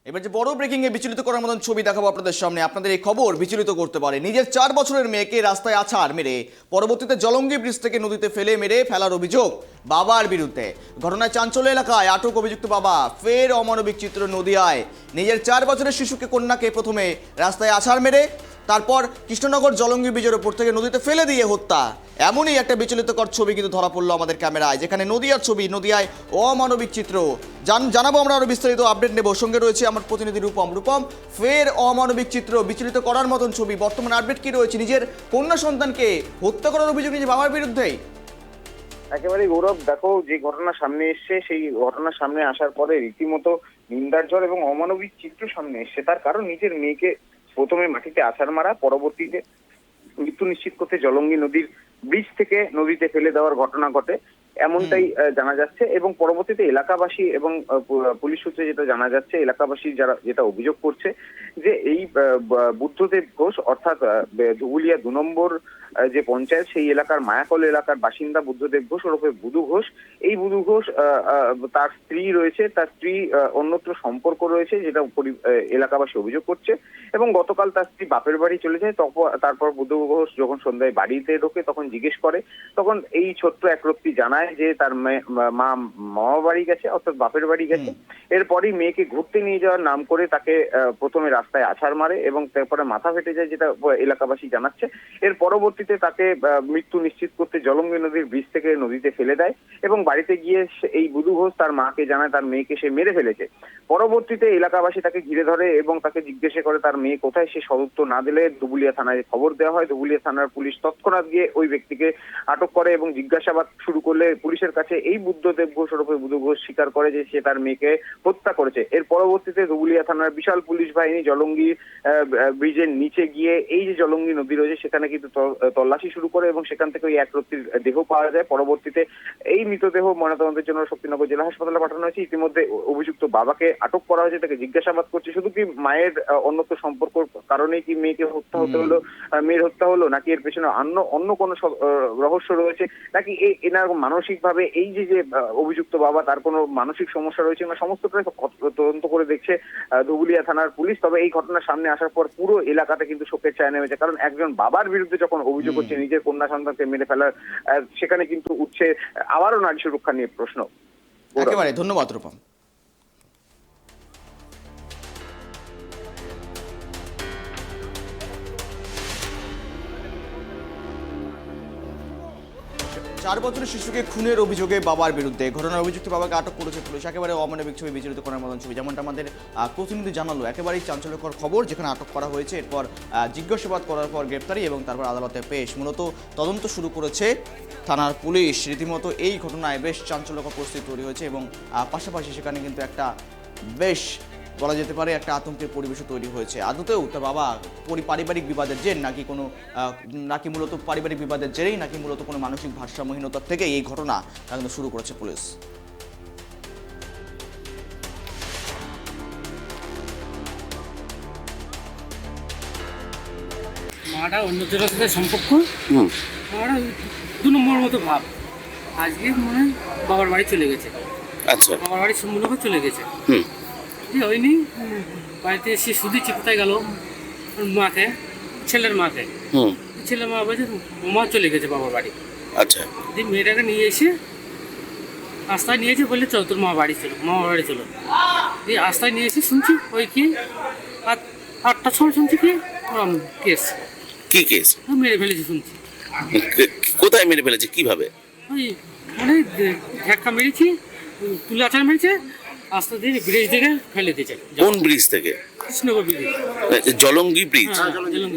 এবার যে বড় ব্রেকিং এ বিচলিত করার মতন ছবি দেখাবো আপনাদের সামনে। আপনাদের এই খবর বিচলিত করতে পারে। নিজের 4 বছরের মেয়েকে রাস্তায় আছাড় মেরে পরবর্তীতে জলঙ্গি ব্রিজ থেকে নদীতে মেরে ফেলার অভিযোগ বাবার বিরুদ্ধে। ঘটনায় চাঞ্চল্য এলাকায় আটক অভিযুক্ত বাবা। ফের অমানবিক চিত্র নদিয়ায়। নিজের 4 বছরের শিশুকে কন্যাকে প্রথমে রাস্তায় আছাড় মেরে তারপর কৃষ্ণনগর জলঙ্গি ব্রিজের উপর থেকে নদীতে ফেলে দিয়ে হত্যা। এমনই একটা বিচলিতকর ছবি কিন্তু ধরা পড়লো আমাদের ক্যামেরায়, যেখানে নদিয়ার ছবি, নদিয়ায় অমানবিক চিত্র। জানাবো আমরা আরো বিস্তারিত আপডেট নেব। সঙ্গে রয়েছে আমার প্রতিনিধি রূপম। ফের অমানবিক চিত্র, বিচলিত করার মতন ছবি। বর্তমান আপডেট কি রয়েছে? নিজের কন্যা সন্তানকে হত্যা করার অভিযোগ নিজের বাবার বিরুদ্ধেই। একেবারে গৌরব, দেখো যে ঘটনা সামনে এসছে, সেই ঘটনার সামনে আসার পরে রীতিমতো নিন্দার ঝড় এবং অমানবিক চিত্র সামনে এসছে। তার কারণ নিজের মেয়েকে প্রথমে মাটিতে আছাড় মারা, পরবর্তীতে মৃত্যু নিশ্চিত করতে জলঙ্গি নদীর ব্রিজ থেকে নদীতে ফেলে দেওয়ার ঘটনা ঘটে, এমনটাই জানা যাচ্ছে। এবং পরবর্তীতে এলাকাবাসী এবং পুলিশ সূত্রে যেটা জানা যাচ্ছে, এলাকাবাসী যারা যেটা অভিযোগ করছে যে এই বুদ্ধদেব ঘোষ অর্থাৎ ধুবুলিয়া 2 নম্বর যে পঞ্চায়েত, সেই এলাকার মায়াকল এলাকার বাসিন্দা বুদ্ধদেব ঘোষ ওরফে বুধু ঘোষ। এই বুধু ঘোষ তার স্ত্রী রয়েছে, তার স্ত্রী অন্যত্র সম্পর্ক রয়েছে, যেটা এলাকাবাসী অভিযোগ করছে। এবং গতকাল তার স্ত্রী বাপের বাড়ি চলে যায়। তারপর বুধু ঘোষ যখন সন্ধ্যায় বাড়িতে ঢোকে তখন জিজ্ঞেস করে, তখন এই ছোট্ট একরত্তি জানায় যে তার মা মামা বাড়ি গেছে, অর্থাৎ বাপের বাড়ি গেছে। এরপরই মেয়েকে ঘুরতে নিয়ে যাওয়ার নাম করে তাকে প্রথমে রাস্তায় আছাড় মারে এবং তারপরে মাথা ফেটে যায়, যেটা এলাকাবাসী জানাচ্ছে। এর পরবর্তীতে তাকে মৃত্যু নিশ্চিত করতে জলঙ্গি নদীর ব্রিজ থেকে নদীতে ফেলে দেয় এবং বাড়িতে গিয়ে এই বুধু ঘোষ তার মাকে জানায় তার মেয়েকে সে মেরে ফেলেছে। পরবর্তীতে এলাকাবাসী তাকে ঘিরে ধরে এবং তাকে জিজ্ঞাসা করে তার মেয়ে কোথায়। সে সদুত্তর না দিলে ধুবুলিয়া থানায় খবর দেওয়া হয়। ধুবুলিয়া থানার পুলিশ তৎক্ষণাৎ গিয়ে ওই ব্যক্তিকে আটক করে এবং জিজ্ঞাসাবাদ শুরু করলে পুলিশের কাছে এই বুদ্ধদেব ঘোষ ওরফে বুধু ঘোষ স্বীকার করে যে সে তার মেয়েকে হত্যা করেছে। এর পরবর্তীতে ধুবুলিয়া থানার বিশাল পুলিশ বাহিনী জলঙ্গি ব্রিজের নিচে গিয়ে এই যে জলঙ্গি নদী রয়েছে সেখানে কিন্তু তল্লাশি শুরু করে এবং সেখান থেকে ওই এক ব্যক্তির দেহ পাওয়া যায়। পরবর্তীতে এই মৃতদেহ ময়নাতদন্তের জন্য শক্তিনগর জেলা হাসপাতালে পাঠানো হয়েছে। ইতিমধ্যে অভিযুক্ত বাবাকে আটক করা হয়েছে, তাকে জিজ্ঞাসাবাদ করছে। শুধু কি মায়ের অন্যত্র সম্পর্ক কারণেই কি মেয়েকে হত্যা হতে হলো, মেয়ের হত্যা হলো, নাকি এর পেছনে অন্য কোনো রহস্য রয়েছে, নাকি এনার মানসিক ভাবে এই যে অভিযুক্ত বাবা তার কোনো মানসিক সমস্যা রয়েছে, না সমস্তটাই তদন্ত করে দেখছে ধুবুলিয়া থানার পুলিশ। তবে এই ঘটনার সামনে আসার পর পুরো এলাকাতে কিন্তু শোকের ছায়া নেমেছে, কারণ একজন বাবার বিরুদ্ধে যখন অভিযোগ হচ্ছে নিজের কন্যা সন্তানকে মেরে ফেলার, সেখানে কিন্তু উঠছে আবারও নারী সুরক্ষা নিয়ে প্রশ্ন। একেবারে ধন্যবাদ রূপম। 4 বছরের শিশুকে খুনের অভিযোগে বাবার বিরুদ্ধে। ঘটনার অভিযুক্ত বাবাকে আটক করেছে পুলিশ। একেবারে অমানবিক ছবি, বিচলিত করার মতন ছবি, যেমনটা আমাদের প্রতিনিধি জানালো। একেবারেই চাঞ্চল্যকর খবর, যেখানে আটক করা হয়েছে, এরপর জিজ্ঞাসাবাদ করার পর গ্রেপ্তারি এবং তারপর আদালতে পেশ। মূলত তদন্ত শুরু করেছে থানার পুলিশ। রীতিমতো এই ঘটনায় বেশ চাঞ্চল্যকর পরিস্থিতি তৈরি হয়েছে এবং পাশাপাশি সেখানে কিন্তু একটা বেশ বলা যেতে পারে একটা আতঙ্কের পরিবেশও তৈরি হয়েছে। আদতেও তার বাবা পারিবারিক বিবাদের জের নাকি মূলত পারিবারিক বিবাদের জেরেই নাকি মূলত কোনো মানসিক ভারসাম্যহীনতার থেকে এই ঘটনা কিন্তু শুরু করেছে পুলিশ। মাটা অন্যজনের সাথে সম্পর্ক, মাটা 2 নম্বর মতো ভাব। আজকে মনে হয় বাবার বাড়ি চলে গেছে। আচ্ছা, বাবার বাড়ি মূলত চলে গেছে। কি হয়নি, বাড়িতে এসে শুধু কোথায় গেল মাকে, ছেলের মাকে। ছেলের মা বলছে মা চলে গেছে বাবার বাড়ি। আচ্ছা, দিয়ে মেয়েটাকে নিয়ে এসে রাস্তায় নিয়েছে, বললে চল তোর মামা বাড়ি চলো। দিয়ে রাস্তায় নিয়ে এসে শুনছি ওই কি 8টার সময় শুনছি কি কেস, কি কেস? মেরে ফেলেছে শুনছি। কোথায় মেরে ফেলেছে, কিভাবে? ওই মানে ধাক্কা মেরেছি, তুলে আচার মেরেছে, রাস্তা দিয়ে ব্রিজ থেকে ফেলে দিয়েছে। কোন ব্রিজ থেকে? Krishnanagar bridge, Jalangi bridge. জলঙ্গি।